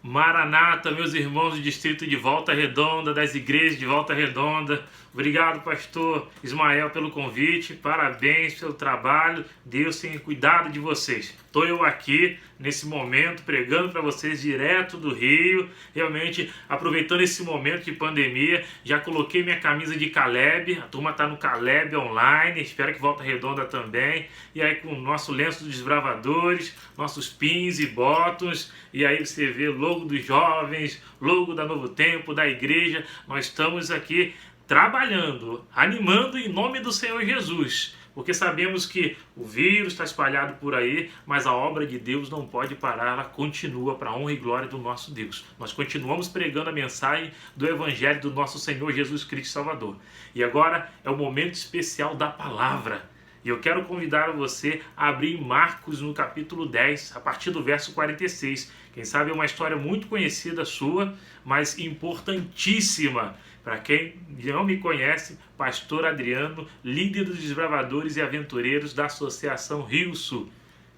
Maranata, meus irmãos do distrito de Volta Redonda, das igrejas de Volta Redonda. Obrigado, pastor Ismael, pelo convite. Parabéns pelo trabalho. Deus tenha cuidado de vocês. Estou eu aqui, nesse momento, pregando para vocês direto do Rio. Realmente, aproveitando esse momento de pandemia, já coloquei minha camisa de Caleb. A turma está no Caleb online. Espero que Volta Redonda também. E aí, com o nosso lenço dos desbravadores, nossos pins e botões. E aí você vê logo dos jovens, logo da Novo Tempo, da igreja. Nós estamos aqui trabalhando, animando em nome do Senhor Jesus, porque sabemos que o vírus está espalhado por aí, mas a obra de Deus não pode parar, ela continua para a honra e glória do nosso Deus. Nós continuamos pregando a mensagem do Evangelho do nosso Senhor Jesus Cristo Salvador. E agora é o momento especial da palavra. E eu quero convidar você a abrir Marcos no capítulo 10, a partir do verso 46. Quem sabe é uma história muito conhecida sua, mas importantíssima. Para quem não me conhece, pastor Adriano, líder dos desbravadores e aventureiros da Associação Rio Sul.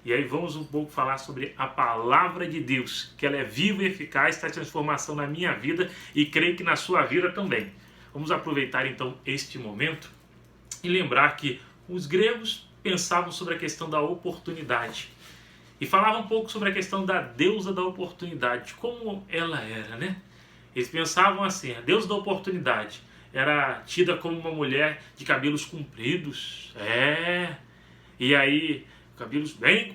E aí vamos um pouco falar sobre a palavra de Deus, que ela é viva e eficaz, traz transformação na minha vida e creio que na sua vida também. Vamos aproveitar então este momento e lembrar que os gregos pensavam sobre a questão da oportunidade e falavam um pouco sobre a questão da deusa da oportunidade, como ela era, né? Eles pensavam assim, a deusa da oportunidade era tida como uma mulher de cabelos compridos, e aí cabelos bem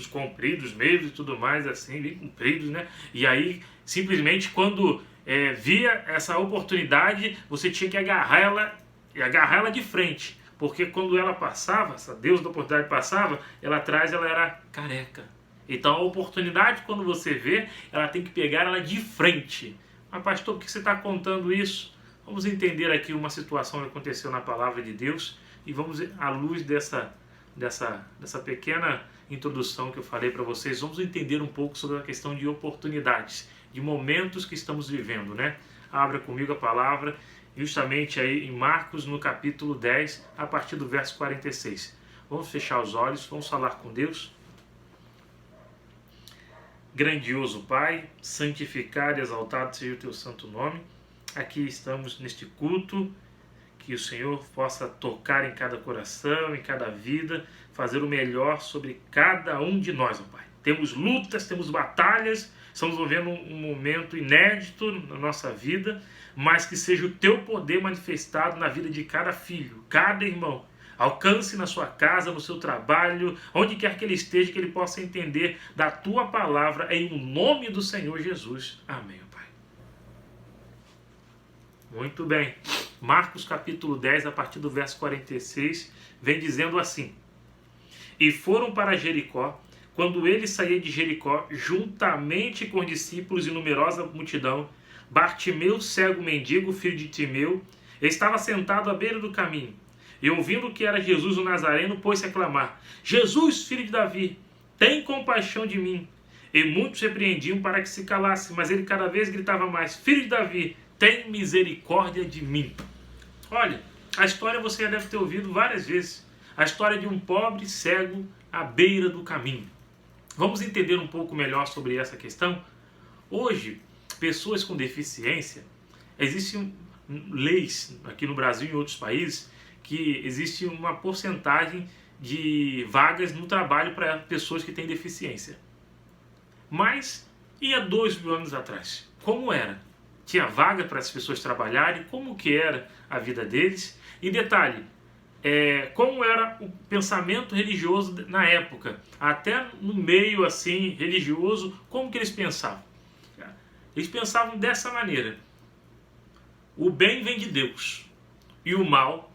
compridos mesmo e tudo mais assim, bem compridos, né? E aí simplesmente quando via essa oportunidade, você tinha que agarrar ela de frente. Porque quando ela passava, essa deusa da oportunidade passava, ela era careca. Então a oportunidade, quando você vê, ela tem que pegar ela de frente. Mas pastor, por que você está contando isso? Vamos entender aqui uma situação que aconteceu na palavra de Deus e vamos, à luz dessa pequena introdução que eu falei para vocês, vamos entender um pouco sobre a questão de oportunidades, de momentos que estamos vivendo, né? Abra comigo a palavra, justamente aí em Marcos, no capítulo 10, a partir do verso 46. Vamos fechar os olhos, vamos falar com Deus. Grandioso Pai, santificado e exaltado seja o teu santo nome. Aqui estamos neste culto, que o Senhor possa tocar em cada coração, em cada vida, fazer o melhor sobre cada um de nós, ó Pai. Temos lutas, temos batalhas, estamos vivendo um momento inédito na nossa vida, mas que seja o teu poder manifestado na vida de cada filho, cada irmão. Alcance na sua casa, no seu trabalho, onde quer que ele esteja, que ele possa entender da tua palavra em nome do Senhor Jesus. Amém, Pai. Muito bem. Marcos capítulo 10, a partir do verso 46, vem dizendo assim: E foram para Jericó. Quando ele saía de Jericó, juntamente com os discípulos e numerosa multidão, Bartimeu, cego mendigo, filho de Timeu, estava sentado à beira do caminho. E ouvindo que era Jesus o Nazareno, pôs-se a clamar: Jesus, filho de Davi, tem compaixão de mim. E muitos repreendiam para que se calasse, mas ele cada vez gritava mais: Filho de Davi, tem misericórdia de mim. Olha, a história você já deve ter ouvido várias vezes. A história de um pobre cego à beira do caminho. Vamos entender um pouco melhor sobre essa questão? Hoje, pessoas com deficiência, existem leis aqui no Brasil e em outros países que existe uma porcentagem de vagas no trabalho para pessoas que têm deficiência. Mas, e há 2 anos atrás? Como era? Tinha vaga para as pessoas trabalharem? Como que era a vida deles? E detalhe, como era o pensamento religioso na época? Até no meio assim religioso, como que eles pensavam? Eles pensavam dessa maneira: o bem vem de Deus e o mal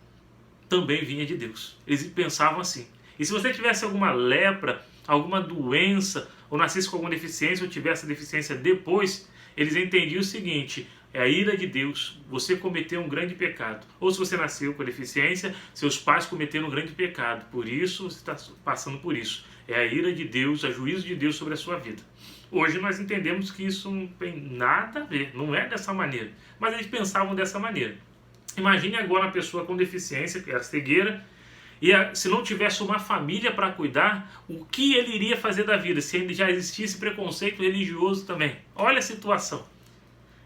também vinha de Deus. Eles pensavam assim. E se você tivesse alguma lepra, alguma doença, ou nascesse com alguma deficiência, ou tivesse deficiência depois, eles entendiam o seguinte: é a ira de Deus, você cometeu um grande pecado. Ou se você nasceu com deficiência, seus pais cometeram um grande pecado, por isso você está passando por isso. É a ira de Deus, o juízo de Deus sobre a sua vida. Hoje nós entendemos que isso não tem nada a ver, não é dessa maneira. Mas eles pensavam dessa maneira. Imagine agora uma pessoa com deficiência, que era cegueira, E se não tivesse uma família para cuidar, o que ele iria fazer da vida? Se ainda já existisse preconceito religioso também. Olha a situação.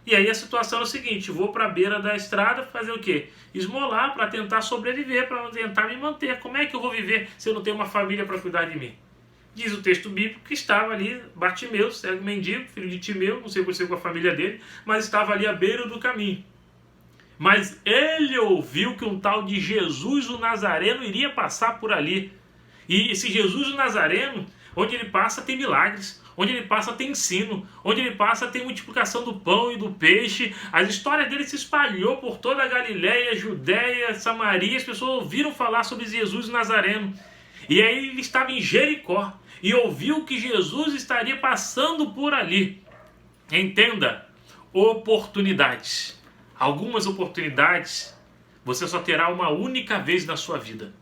E aí a situação é o seguinte, vou para a beira da estrada fazer o quê? Esmolar para tentar sobreviver, para tentar me manter. Como é que eu vou viver se eu não tenho uma família para cuidar de mim? Diz o texto bíblico que estava ali Bartimeu, cego mendigo, filho de Timeu, não sei por ser com a família dele, mas estava ali à beira do caminho. Mas ele ouviu que um tal de Jesus o Nazareno iria passar por ali. E esse Jesus o Nazareno, onde ele passa tem milagres, onde ele passa tem ensino, onde ele passa tem multiplicação do pão e do peixe. A história dele se espalhou por toda a Galileia, Judéia, Samaria. As pessoas ouviram falar sobre Jesus o Nazareno. E aí ele estava em Jericó e ouviu que Jesus estaria passando por ali. Entenda, oportunidades. Algumas oportunidades você só terá uma única vez na sua vida.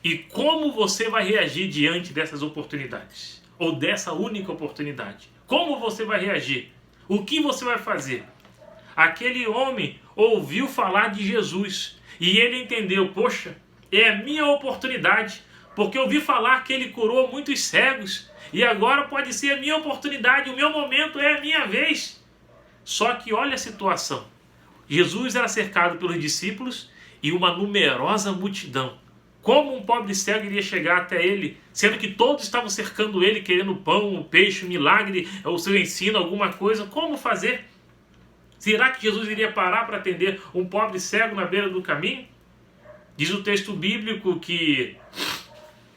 E como você vai reagir diante dessas oportunidades? Ou dessa única oportunidade? Como você vai reagir? O que você vai fazer? Aquele homem ouviu falar de Jesus e ele entendeu, poxa, é a minha oportunidade, porque eu ouvi falar que ele curou muitos cegos e agora pode ser a minha oportunidade, o meu momento é a minha vez. Só que olha a situação. Jesus era cercado pelos discípulos e uma numerosa multidão. Como um pobre cego iria chegar até ele, sendo que todos estavam cercando ele, querendo pão, peixe, milagre, o seu ensino, alguma coisa? Como fazer? Será que Jesus iria parar para atender um pobre cego na beira do caminho? Diz o texto bíblico que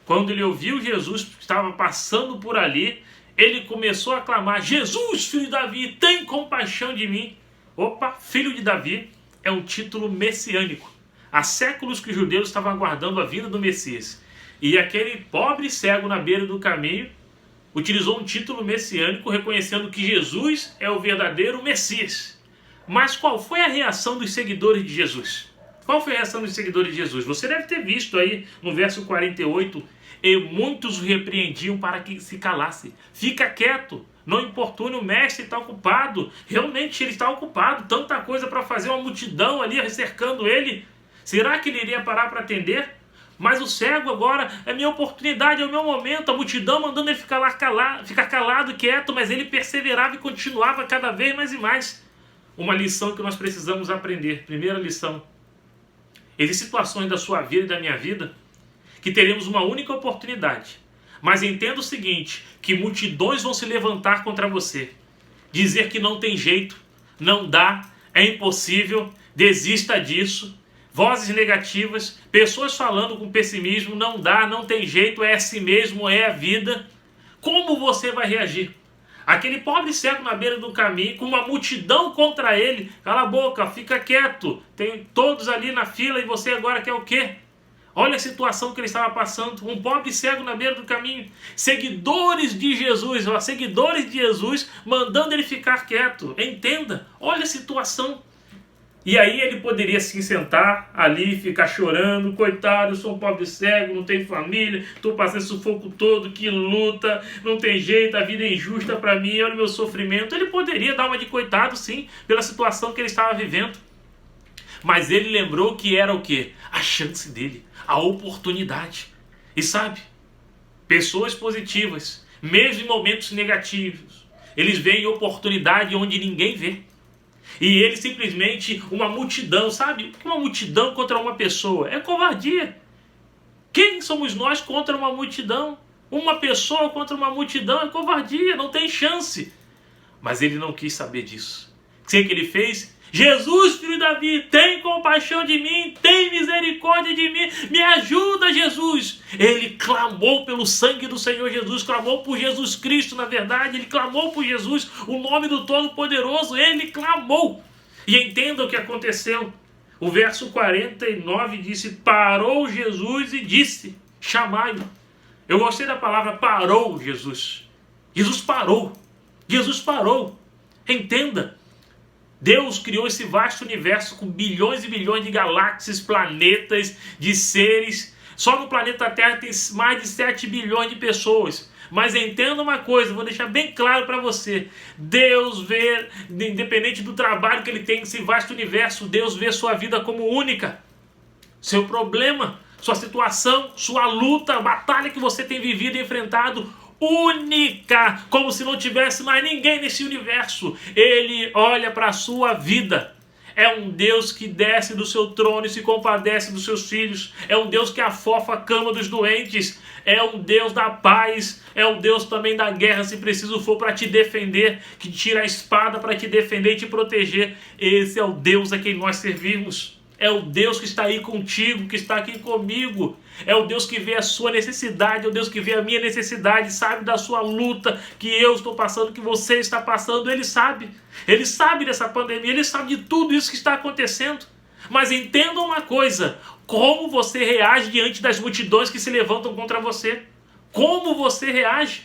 quando ele ouviu Jesus que estava passando por ali, ele começou a clamar, Jesus, filho de Davi, tem compaixão de mim. Opa, filho de Davi é um título messiânico. Há séculos que os judeus estavam aguardando a vinda do Messias. E aquele pobre cego na beira do caminho utilizou um título messiânico reconhecendo que Jesus é o verdadeiro Messias. Mas qual foi a reação dos seguidores de Jesus? Qual foi a reação dos seguidores de Jesus? Você deve ter visto aí no verso 48, e muitos o repreendiam para que se calasse. Fica quieto. Não importune, o mestre está ocupado. Realmente ele está ocupado. Tanta coisa para fazer, uma multidão ali cercando ele. Será que ele iria parar para atender? Mas o cego agora é minha oportunidade, é o meu momento. A multidão mandando ele ficar calado, quieto, mas ele perseverava e continuava cada vez mais e mais. Uma lição que nós precisamos aprender. Primeira lição. Existem situações da sua vida e da minha vida que teremos uma única oportunidade. Mas entenda o seguinte, que multidões vão se levantar contra você. Dizer que não tem jeito, não dá, é impossível, desista disso. Vozes negativas, pessoas falando com pessimismo, não dá, não tem jeito, é assim mesmo, é a vida. Como você vai reagir? Aquele pobre cego na beira do caminho, com uma multidão contra ele, cala a boca, fica quieto, tem todos ali na fila e você agora quer o quê? Olha a situação que ele estava passando, um pobre cego na beira do caminho, seguidores de Jesus mandando ele ficar quieto, entenda, olha a situação. E aí ele poderia se sentar ali, ficar chorando, coitado, eu sou um pobre cego, não tenho família, estou passando sufoco todo, que luta, não tem jeito, a vida é injusta para mim, olha o meu sofrimento. Ele poderia dar uma de coitado sim, pela situação que ele estava vivendo. Mas ele lembrou que era o quê? A chance dele, a oportunidade. E sabe, pessoas positivas, mesmo em momentos negativos, eles veem oportunidade onde ninguém vê. E ele simplesmente, uma multidão, sabe? Uma multidão contra uma pessoa é covardia. Quem somos nós contra uma multidão? Uma pessoa contra uma multidão é covardia, não tem chance. Mas ele não quis saber disso. O que ele fez? Jesus, filho de Davi, tem compaixão de mim, tem misericórdia de mim, me ajuda, Jesus. Ele clamou pelo sangue do Senhor Jesus, clamou por Jesus Cristo, na verdade, ele clamou por Jesus, o nome do Todo-Poderoso, ele clamou. E entenda o que aconteceu. O verso 49 disse, parou Jesus e disse, chamai-o. Eu gostei da palavra parou Jesus. Jesus parou. Jesus parou. Entenda. Deus criou esse vasto universo com bilhões e bilhões de galáxias, planetas, de seres. Só no planeta Terra tem mais de 7 bilhões de pessoas. Mas entenda uma coisa, vou deixar bem claro para você. Deus vê, independente do trabalho que ele tem nesse vasto universo, Deus vê sua vida como única. Seu problema sua situação, sua luta, a batalha que você tem vivido e enfrentado, única, como se não tivesse mais ninguém nesse universo. Ele olha para a sua vida. É um Deus que desce do seu trono e se compadece dos seus filhos. É um Deus que afofa a cama dos doentes. É um Deus da paz. É um Deus também da guerra, se preciso for, para te defender. Que tira a espada para te defender e te proteger. Esse é o Deus a quem nós servimos. É o Deus que está aí contigo, que está aqui comigo. É o Deus que vê a sua necessidade, é o Deus que vê a minha necessidade, sabe da sua luta, que eu estou passando, que você está passando. Ele sabe dessa pandemia, ele sabe de tudo isso que está acontecendo. Mas entenda uma coisa, como você reage diante das multidões que se levantam contra você. Como você reage?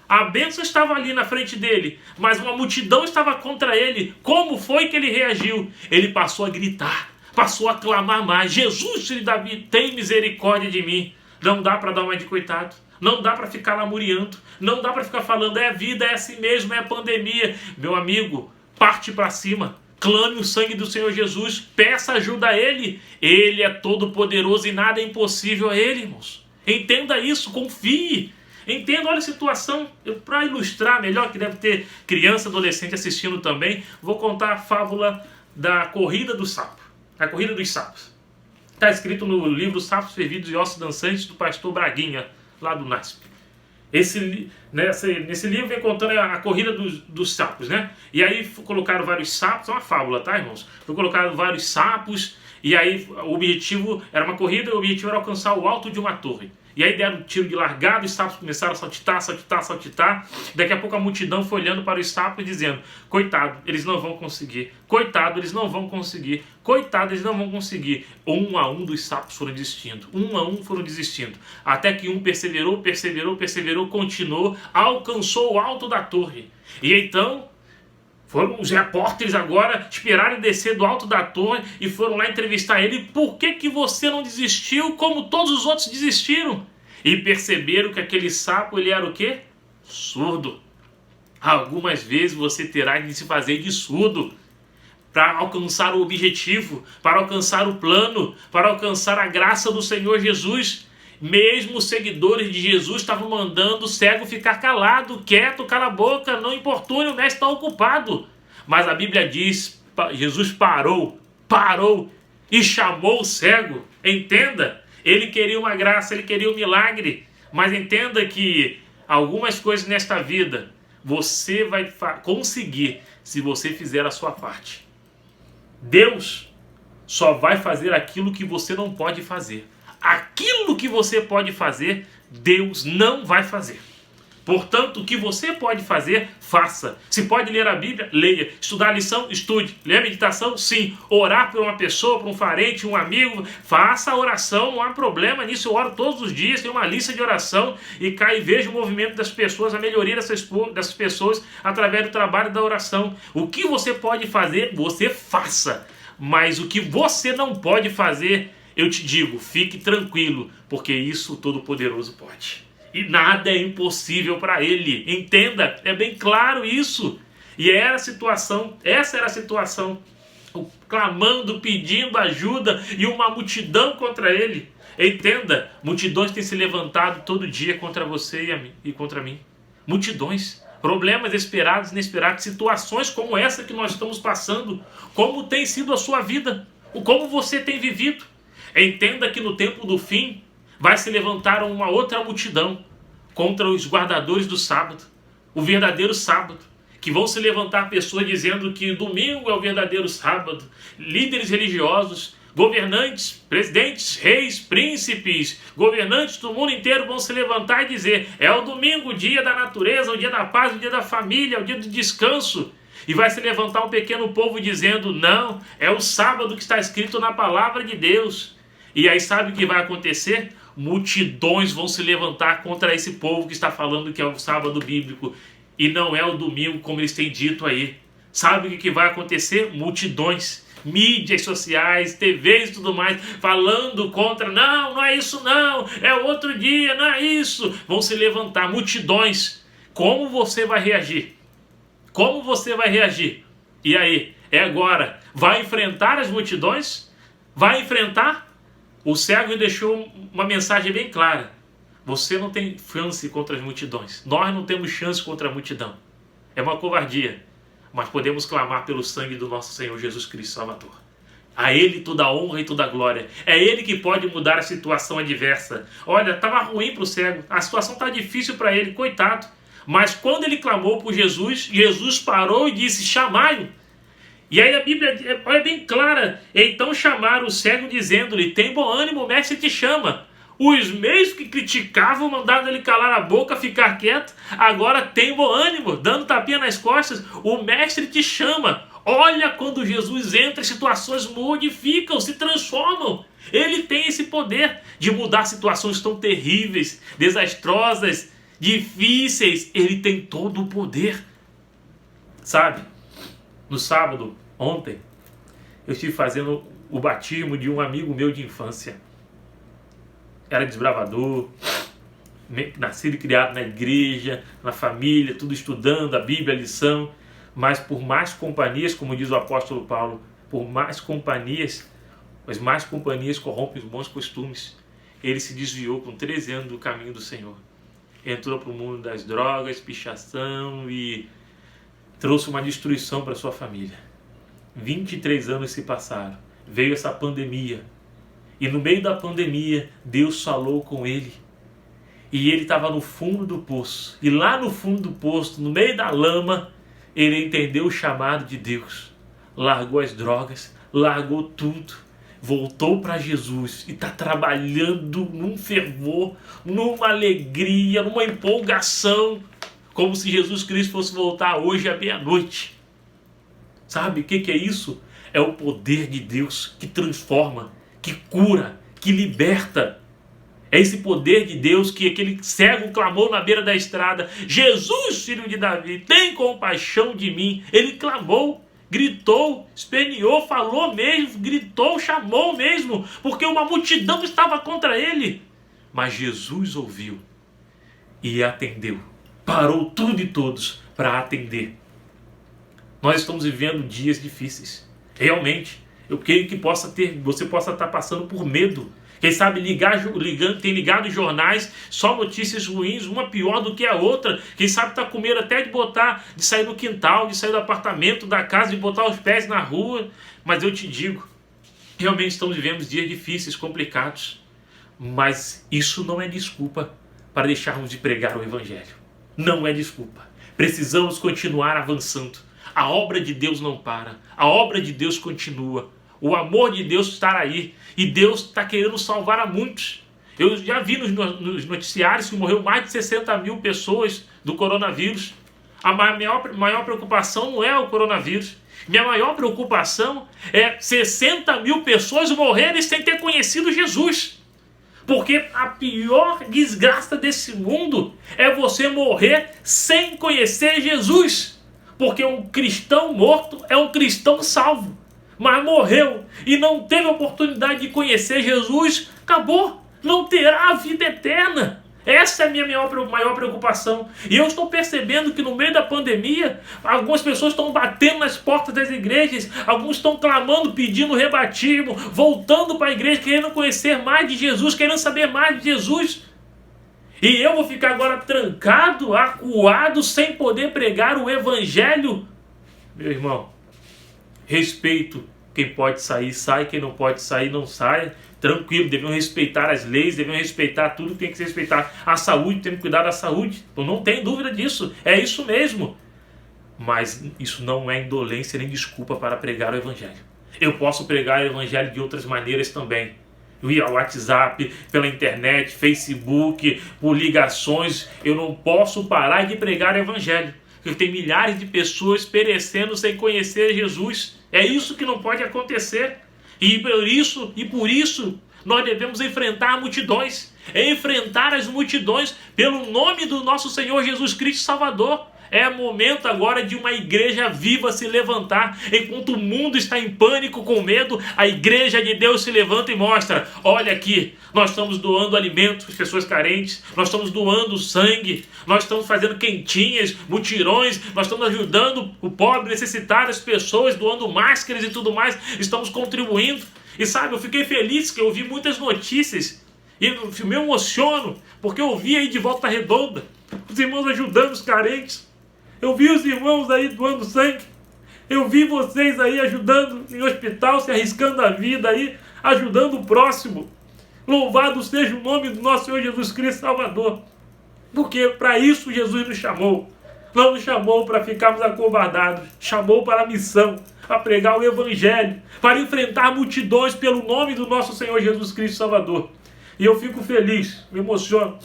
A bênção estava ali na frente dele, mas uma multidão estava contra ele. Como foi que ele reagiu? Ele passou a gritar. Passou a clamar mais: Jesus, filho de Davi, tem misericórdia de mim. Não dá para dar uma de coitado. Não dá para ficar lamuriando. Não dá para ficar falando, é vida, é assim mesmo, é pandemia. Meu amigo, parte para cima. Clame o sangue do Senhor Jesus. Peça ajuda a Ele. Ele é todo poderoso e nada é impossível a Ele, irmãos. Entenda isso, confie. Entenda, olha a situação. Para ilustrar melhor, que deve ter criança, adolescente assistindo também, vou contar a fábula da corrida do sapo. A corrida dos sapos. Está escrito no livro Sapos Fervidos e Ossos Dançantes, do pastor Braguinha, lá do NASP. Nesse livro vem contando a corrida dos sapos, né? E aí colocaram vários sapos, é uma fábula, tá, irmãos? Foi colocado vários sapos, e aí o objetivo era uma corrida, e o objetivo era alcançar o alto de uma torre. E aí deram um tiro de largada, os sapos começaram a saltitar, saltitar, saltitar. Daqui a pouco a multidão foi olhando para os sapos dizendo: coitado, eles não vão conseguir. Coitado, eles não vão conseguir. Coitado, eles não vão conseguir. Um a um dos sapos foram desistindo. Um a um foram desistindo. Até que um perseverou, continuou, alcançou o alto da torre. E então foram os repórteres agora, esperaram descer do alto da torre e foram lá entrevistar ele. Por que você não desistiu como todos os outros desistiram? E perceberam que aquele sapo, ele era o quê? Surdo. Algumas vezes você terá de se fazer de surdo para alcançar o objetivo, para alcançar o plano, para alcançar a graça do Senhor Jesus. Mesmo os seguidores de Jesus estavam mandando o cego ficar calado, quieto, cala a boca, não importune, o mestre está ocupado. Mas a Bíblia diz, Jesus parou e chamou o cego. Entenda, ele queria uma graça, ele queria um milagre. Mas entenda que algumas coisas nesta vida você vai conseguir se você fizer a sua parte. Deus só vai fazer aquilo que você não pode fazer. Aquilo que você pode fazer, Deus não vai fazer. Portanto, o que você pode fazer, faça. Se pode ler a Bíblia, leia. Estudar a lição, estude. Ler a meditação, sim. Orar por uma pessoa, por um parente, um amigo, faça a oração, não há problema nisso. Eu oro todos os dias, tenho uma lista de oração e cai e vejo o movimento das pessoas, a melhoria dessas pessoas através do trabalho da oração. O que você pode fazer, você faça. Mas o que você não pode fazer, eu te digo, fique tranquilo, porque isso o Todo-Poderoso pode. E nada é impossível para Ele. Entenda, é bem claro isso. E essa era a situação, clamando, pedindo ajuda e uma multidão contra Ele. Entenda, multidões têm se levantado todo dia contra você e contra mim. Multidões, problemas esperados, inesperados, situações como essa que nós estamos passando. Como tem sido a sua vida? Como você tem vivido? Entenda que no tempo do fim vai se levantar uma outra multidão contra os guardadores do sábado, o verdadeiro sábado, que vão se levantar pessoas dizendo que domingo é o verdadeiro sábado, líderes religiosos, governantes, presidentes, reis, príncipes, governantes do mundo inteiro vão se levantar e dizer: é o domingo, o dia da natureza, o dia da paz, o dia da família, o dia do descanso. E vai se levantar um pequeno povo dizendo: não, é o sábado que está escrito na palavra de Deus. E aí sabe o que vai acontecer? Multidões vão se levantar contra esse povo que está falando que é o sábado bíblico e não é o domingo como eles têm dito aí. Sabe o que vai acontecer? Multidões, mídias sociais, TVs e tudo mais, falando contra: não é isso não, é outro dia, não é isso. Vão se levantar multidões. Como você vai reagir? Como você vai reagir? E aí? É agora. Vai enfrentar as multidões? Vai enfrentar? O cego deixou uma mensagem bem clara. Você não tem chance contra as multidões. Nós não temos chance contra a multidão. É uma covardia. Mas podemos clamar pelo sangue do nosso Senhor Jesus Cristo Salvador. A Ele toda a honra e toda a glória. É Ele que pode mudar a situação adversa. Olha, estava ruim para o cego. A situação está difícil para ele, coitado. Mas quando ele clamou por Jesus, Jesus parou e disse, chamai-o. E aí a Bíblia olha bem clara. Então chamaram o cego dizendo-lhe, tem bom ânimo, o mestre te chama. Os mesmos que criticavam mandaram ele calar a boca, ficar quieto. Agora tem bom ânimo, dando tapinha nas costas. O mestre te chama. Olha quando Jesus entra, as situações modificam, se transformam. Ele tem esse poder de mudar situações tão terríveis, desastrosas, difíceis. Ele tem todo o poder. Sabe, no sábado, ontem, eu estive fazendo o batismo de um amigo meu de infância. Era desbravador, nascido e criado na igreja, na família, tudo estudando a Bíblia, a lição. Mas por mais companhias, como diz o apóstolo Paulo, por mais companhias, as más companhias corrompem os bons costumes. Ele se desviou com 13 anos do caminho do Senhor. Entrou para o mundo das drogas, pichação e trouxe uma destruição para sua família. 23 anos se passaram. Veio essa pandemia. E no meio da pandemia, Deus falou com ele. E ele estava no fundo do poço. E lá no fundo do poço, no meio da lama, ele entendeu o chamado de Deus. Largou as drogas, largou tudo. Voltou para Jesus e está trabalhando num fervor, numa alegria, numa empolgação. Como se Jesus Cristo fosse voltar hoje à meia-noite. Sabe o que é isso? É o poder de Deus que transforma, que cura, que liberta. É esse poder de Deus que aquele cego clamou na beira da estrada. Jesus, filho de Davi, tem compaixão de mim. Ele clamou, gritou, esperneou, falou mesmo, gritou, chamou mesmo, porque uma multidão estava contra ele. Mas Jesus ouviu e atendeu. Parou tudo e todos para atender. Nós estamos vivendo dias difíceis. Realmente. Eu creio que você possa estar passando por medo. Quem sabe tem ligado jornais, só notícias ruins, uma pior do que a outra. Quem sabe está com medo até de sair do quintal, de sair do apartamento, da casa, de botar os pés na rua. Mas eu te digo, realmente estamos vivendo dias difíceis, complicados. Mas isso não é desculpa para deixarmos de pregar o Evangelho. Não é desculpa. Precisamos continuar avançando. A obra de Deus não para. A obra de Deus continua. O amor de Deus está aí. E Deus está querendo salvar a muitos. Eu já vi nos noticiários que morreu mais de 60 mil pessoas do coronavírus. A maior preocupação não é o coronavírus. Minha maior preocupação é 60 mil pessoas morrerem sem ter conhecido Jesus. Porque a pior desgraça desse mundo é você morrer sem conhecer Jesus. Porque um cristão morto é um cristão salvo. Mas morreu e não teve a oportunidade de conhecer Jesus, acabou. Não terá a vida eterna. Essa é a minha maior preocupação. E eu estou percebendo que no meio da pandemia, algumas pessoas estão batendo nas portas das igrejas, alguns estão clamando, pedindo rebatismo, voltando para a igreja, querendo conhecer mais de Jesus, querendo saber mais de Jesus. E eu vou ficar agora trancado, acuado, sem poder pregar o Evangelho? Meu irmão, respeito. Quem pode sair, sai. Quem não pode sair, não sai. Tranquilo, devemos respeitar as leis, devemos respeitar tudo que tem que se respeitar. A saúde, temos que cuidar da saúde. Então não tem dúvida disso. É isso mesmo. Mas isso não é indolência nem desculpa para pregar o Evangelho. Eu posso pregar o Evangelho de outras maneiras também. Via WhatsApp, pela internet, Facebook, por ligações. Eu não posso parar de pregar o Evangelho. Porque tem milhares de pessoas perecendo sem conhecer Jesus. É isso que não pode acontecer. E por isso nós devemos enfrentar multidões. Enfrentar as multidões pelo nome do nosso Senhor Jesus Cristo Salvador. É momento agora de uma igreja viva se levantar. Enquanto o mundo está em pânico, com medo, a igreja de Deus se levanta e mostra: olha aqui, nós estamos doando alimentos para as pessoas carentes, nós estamos doando sangue, nós estamos fazendo quentinhas, mutirões, nós estamos ajudando o pobre, necessitado, as pessoas, doando máscaras e tudo mais, estamos contribuindo. E sabe, eu fiquei feliz que eu ouvi muitas notícias e eu me emociono, porque eu vi aí de Volta Redonda os irmãos ajudando os carentes. Eu vi os irmãos aí doando sangue. Eu vi vocês aí ajudando em hospital, se arriscando a vida aí, ajudando o próximo. Louvado seja o nome do nosso Senhor Jesus Cristo Salvador. Porque para isso Jesus nos chamou. Não nos chamou para ficarmos acovardados. Chamou para a missão, para pregar o Evangelho, para enfrentar multidões pelo nome do nosso Senhor Jesus Cristo Salvador. E eu fico feliz, me emociono.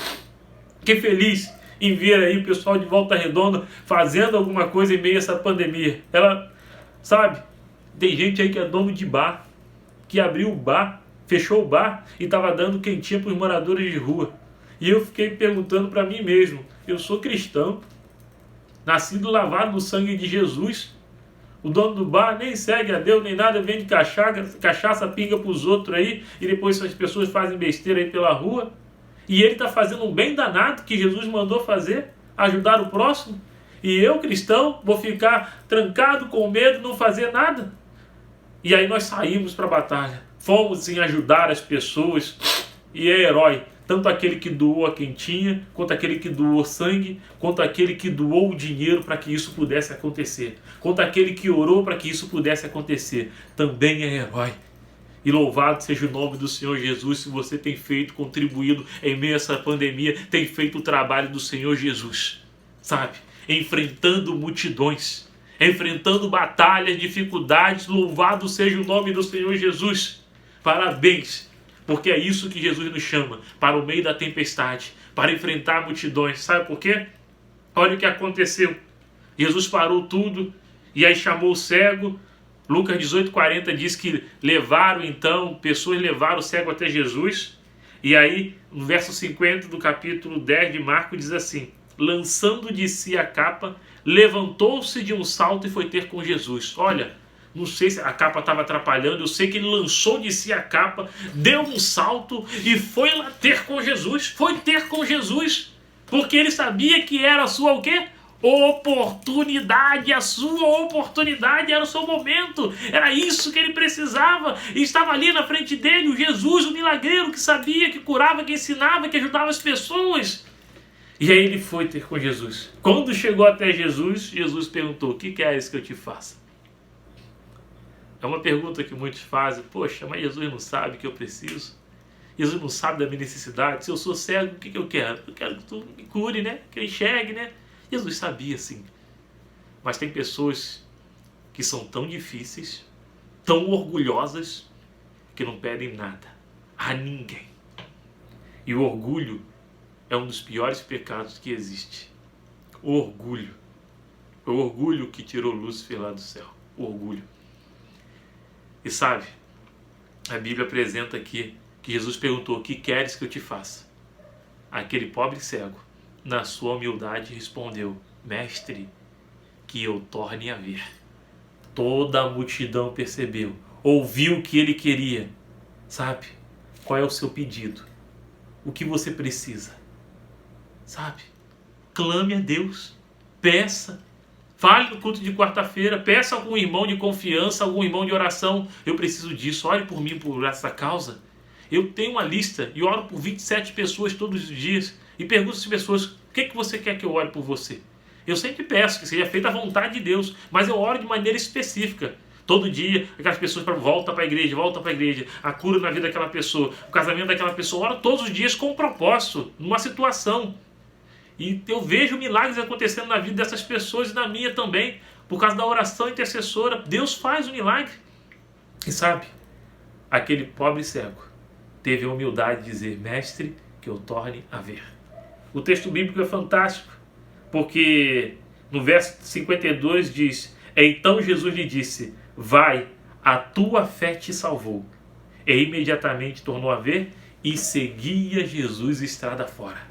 Fiquei feliz em ver aí o pessoal de Volta Redonda fazendo alguma coisa em meio a essa pandemia. Ela, sabe, tem gente aí que é dono de bar, que abriu o bar, fechou o bar e estava dando quentinha para os moradores de rua. E eu fiquei perguntando para mim mesmo, eu sou cristão, nascido lavado no sangue de Jesus. O dono do bar nem segue a Deus, nem nada, vende cachaça, pinga para os outros aí, e depois as pessoas fazem besteira aí pela rua. E ele está fazendo um bem danado que Jesus mandou fazer, ajudar o próximo. E eu, cristão, vou ficar trancado com medo, não fazer nada. E aí nós saímos para a batalha. Fomos em ajudar as pessoas. E é herói. Tanto aquele que doou a quentinha, quanto aquele que doou sangue, quanto aquele que doou o dinheiro para que isso pudesse acontecer. Quanto aquele que orou para que isso pudesse acontecer. Também é herói. E louvado seja o nome do Senhor Jesus, se você tem feito, contribuído em meio a essa pandemia, tem feito o trabalho do Senhor Jesus, sabe? Enfrentando multidões, enfrentando batalhas, dificuldades, louvado seja o nome do Senhor Jesus. Parabéns, porque é isso que Jesus nos chama, para o meio da tempestade, para enfrentar multidões. Sabe por quê? Olha o que aconteceu. Jesus parou tudo e aí chamou o cego. Lucas 18:40 diz que pessoas levaram o cego até Jesus. E aí, no verso 50 do capítulo 10 de Marcos, diz assim: lançando de si a capa, levantou-se de um salto e foi ter com Jesus. Olha, não sei se a capa estava atrapalhando, eu sei que ele lançou de si a capa, deu um salto e foi lá ter com Jesus. Foi ter com Jesus, porque ele sabia que era a sua o quê? Oportunidade, a sua oportunidade era o seu momento, era isso que ele precisava, e estava ali na frente dele o Jesus, o milagreiro que sabia, que curava, que ensinava, que ajudava as pessoas. E aí ele foi ter com Jesus. Quando chegou até Jesus, Jesus perguntou: o que queres que eu te faça? É uma pergunta que muitos fazem: poxa, mas Jesus não sabe o que eu preciso, Jesus não sabe da minha necessidade, se eu sou cego, o que eu quero? Eu quero que tu me cure, né? Que eu enxergue, né? Jesus sabia sim, mas tem pessoas que são tão difíceis, tão orgulhosas, que não pedem nada a ninguém. E o orgulho é um dos piores pecados que existe. O orgulho. Foi o orgulho que tirou Lúcifer lá do céu. O orgulho. E sabe, a Bíblia apresenta aqui que Jesus perguntou: o que queres que eu te faça? Aquele pobre cego, na sua humildade, respondeu: mestre, que eu torne a ver. Toda a multidão percebeu, ouviu o que ele queria. Sabe? Qual é o seu pedido? O que você precisa? Sabe? Clame a Deus. Peça. Fale no culto de quarta-feira. Peça a algum irmão de confiança, algum irmão de oração: eu preciso disso, ore por mim, por essa causa. Eu tenho uma lista e oro por 27 pessoas todos os dias. E pergunto às pessoas: o que você quer que eu ore por você? Eu sempre peço que seja feita a vontade de Deus, mas eu oro de maneira específica. Todo dia, aquelas pessoas volta para a igreja, a cura na vida daquela pessoa, o casamento daquela pessoa. Eu oro todos os dias com um propósito, numa situação. E eu vejo milagres acontecendo na vida dessas pessoas e na minha também, por causa da oração intercessora. Deus faz o milagre. E sabe, aquele pobre cego teve a humildade de dizer: mestre, que eu torne a ver. O texto bíblico é fantástico, porque no verso 52 diz: então Jesus lhe disse: vai, a tua fé te salvou. E imediatamente tornou a ver e seguia Jesus estrada fora.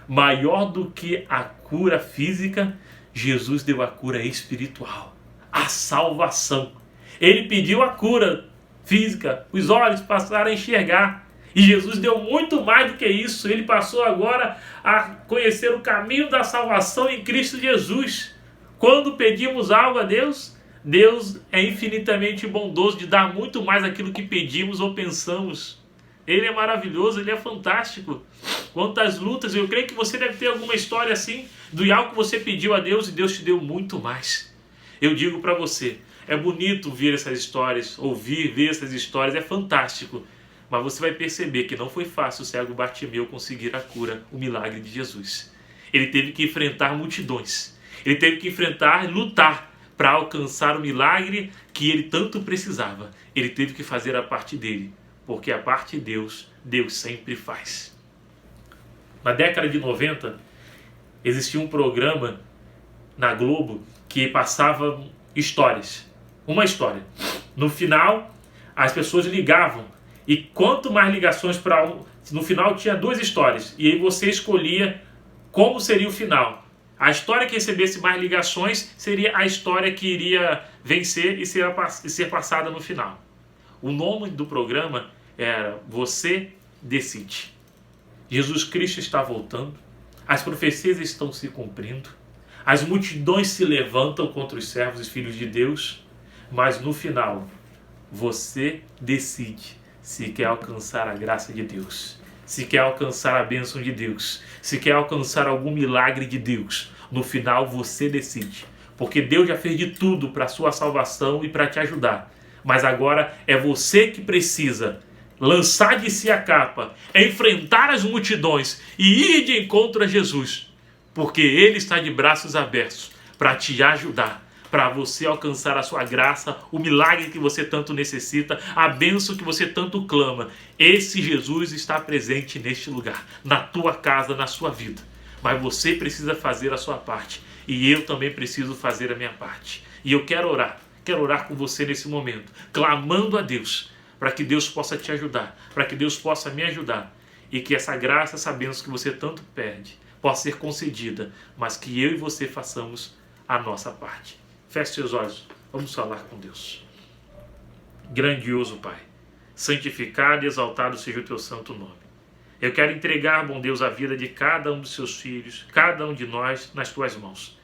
Maior do que a cura física, Jesus deu a cura espiritual, a salvação. Ele pediu a cura física, os olhos passaram a enxergar. E Jesus deu muito mais do que isso. Ele passou agora a conhecer o caminho da salvação em Cristo Jesus. Quando pedimos algo a Deus, Deus é infinitamente bondoso de dar muito mais aquilo que pedimos ou pensamos. Ele é maravilhoso, Ele é fantástico. Quantas lutas, eu creio que você deve ter alguma história assim, do algo que você pediu a Deus e Deus te deu muito mais. Eu digo para você, é bonito ver essas histórias, ver essas histórias, é fantástico. Mas você vai perceber que não foi fácil o cego Bartimeu conseguir a cura, o milagre de Jesus. Ele teve que enfrentar multidões. Ele teve que enfrentar e lutar para alcançar o milagre que ele tanto precisava. Ele teve que fazer a parte dele, porque a parte de Deus, Deus sempre faz. Na década de 90, existia um programa na Globo que passava histórias. Uma história. No final, as pessoas ligavam. E quanto mais ligações no final tinha duas histórias. E aí você escolhia como seria o final. A história que recebesse mais ligações seria a história que iria vencer e ser passada no final. O nome do programa era Você Decide. Jesus Cristo está voltando. As profecias estão se cumprindo. As multidões se levantam contra os servos e filhos de Deus. Mas no final, você decide se quer alcançar a graça de Deus, se quer alcançar a bênção de Deus, se quer alcançar algum milagre de Deus. No final você decide, porque Deus já fez de tudo para a sua salvação e para te ajudar. Mas agora é você que precisa lançar de si a capa, enfrentar as multidões e ir de encontro a Jesus, porque Ele está de braços abertos para te ajudar, para você alcançar a sua graça, o milagre que você tanto necessita, a bênção que você tanto clama. Esse Jesus está presente neste lugar, na tua casa, na sua vida. Mas você precisa fazer a sua parte. E eu também preciso fazer a minha parte. E eu quero orar com você nesse momento, clamando a Deus, para que Deus possa te ajudar, para que Deus possa me ajudar. E que essa graça, essa bênção que você tanto pede, possa ser concedida, mas que eu e você façamos a nossa parte. Feche seus olhos, vamos falar com Deus. Grandioso Pai, santificado e exaltado seja o teu santo nome. Eu quero entregar, bom Deus, a vida de cada um dos seus filhos, cada um de nós, nas tuas mãos.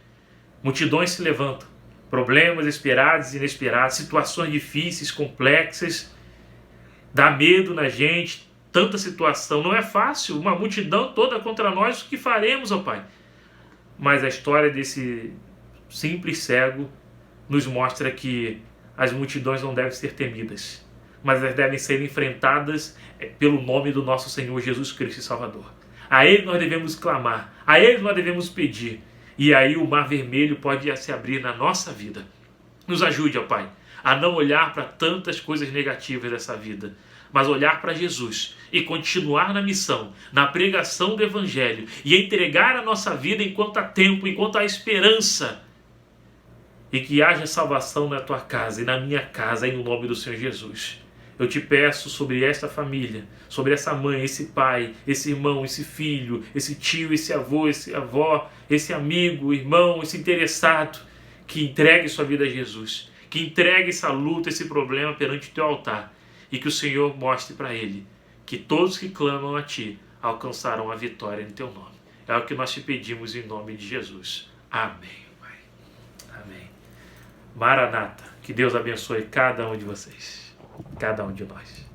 Multidões se levantam, problemas esperados e inesperados, situações difíceis, complexas, dá medo na gente, tanta situação. Não é fácil, uma multidão toda contra nós, o que faremos, ó Pai? Mas a história desse simples cego nos mostra que as multidões não devem ser temidas, mas elas devem ser enfrentadas pelo nome do nosso Senhor Jesus Cristo e Salvador. A Ele nós devemos clamar, a Ele nós devemos pedir, e aí o mar vermelho pode se abrir na nossa vida. Nos ajude, ó Pai, a não olhar para tantas coisas negativas dessa vida, mas olhar para Jesus e continuar na missão, na pregação do Evangelho, e entregar a nossa vida enquanto há tempo, enquanto há esperança, e que haja salvação na tua casa e na minha casa, em nome do Senhor Jesus. Eu te peço sobre esta família, sobre essa mãe, esse pai, esse irmão, esse filho, esse tio, esse avô, esse avó, esse amigo, irmão, esse interessado, que entregue sua vida a Jesus, que entregue essa luta, esse problema perante o teu altar, e que o Senhor mostre para ele que todos que clamam a ti alcançarão a vitória em teu nome. É o que nós te pedimos em nome de Jesus. Amém, Pai. Amém. Maranata, que Deus abençoe cada um de vocês, cada um de nós.